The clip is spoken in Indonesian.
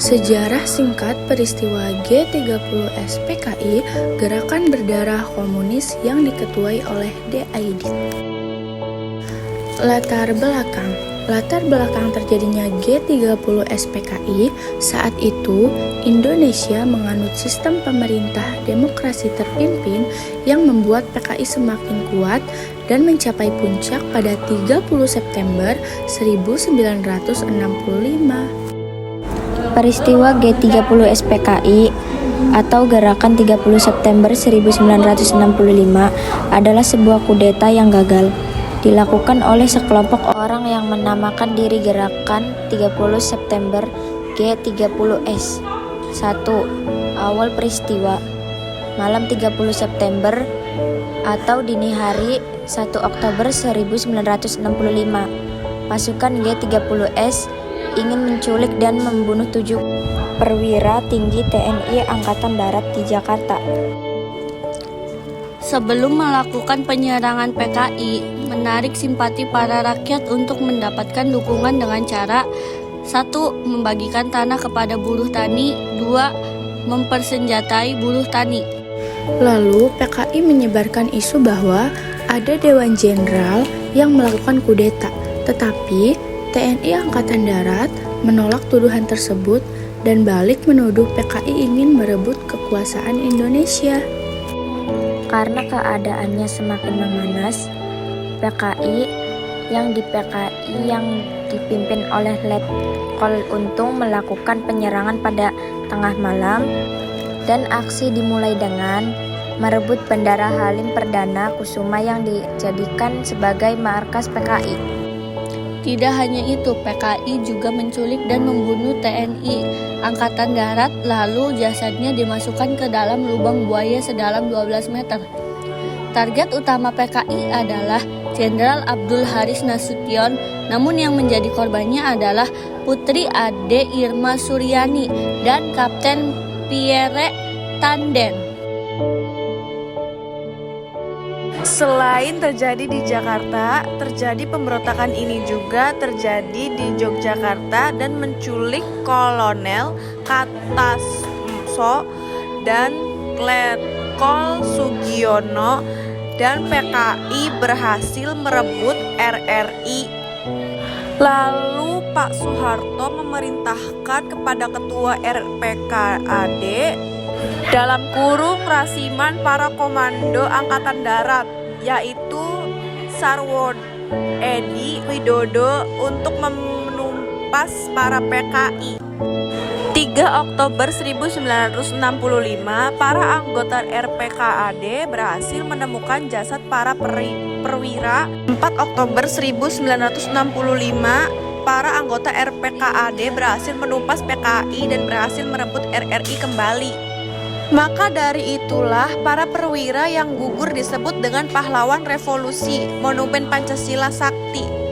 Sejarah singkat peristiwa G30S PKI, gerakan berdarah komunis yang diketuai oleh D.Aidit. Latar belakang terjadinya G30S PKI, saat itu Indonesia menganut sistem pemerintah demokrasi terpimpin yang membuat PKI semakin kuat dan mencapai puncak pada 30 September 1965. Peristiwa G30S PKI atau Gerakan 30 September 1965 adalah sebuah kudeta yang gagal, dilakukan oleh sekelompok orang yang menamakan diri Gerakan 30 September G30S. 1. Awal peristiwa. Malam 30 September atau dini hari 1 Oktober 1965, pasukan G30S ingin menculik dan membunuh 7 perwira tinggi TNI Angkatan Darat di Jakarta. Sebelum melakukan penyerangan PKI, menarik simpati para rakyat untuk mendapatkan dukungan dengan cara 1. Membagikan tanah kepada buruh tani, 2. Mempersenjatai buruh tani. Lalu PKI menyebarkan isu bahwa ada Dewan Jenderal yang melakukan kudeta, tetapi TNI Angkatan Darat menolak tuduhan tersebut dan balik menuduh PKI ingin merebut kekuasaan Indonesia. Karena keadaannya semakin memanas, PKI yang dipimpin oleh Letkol Untung melakukan penyerangan pada tengah malam, dan aksi dimulai dengan merebut Bandara Halim Perdana Kusuma yang dijadikan sebagai markas PKI. Tidak hanya itu, PKI juga menculik dan membunuh TNI Angkatan Darat, lalu jasadnya dimasukkan ke dalam lubang buaya sedalam 12 meter. Target utama PKI adalah Jenderal Abdul Haris Nasution, namun yang menjadi korbannya adalah Putri Ade Irma Suryani dan Kapten Pierre Tanden. Selain terjadi di Jakarta, terjadi pemberontakan ini juga terjadi di Yogyakarta dan menculik Kolonel Kartasumso dan Letkol Sugiono, dan PKI berhasil merebut RRI. Lalu Pak Soeharto memerintahkan kepada Ketua RPKAD dalam kurung rasiman para komando Angkatan Darat, yaitu Sarwo Edi Widodo, untuk menumpas para PKI. 3 Oktober 1965, para anggota RPKAD berhasil menemukan jasad para perwira. 4 Oktober 1965, para anggota RPKAD berhasil menumpas PKI dan berhasil merebut RRI kembali. Maka dari itulah para perwira yang gugur disebut dengan pahlawan revolusi, Monumen Pancasila Sakti.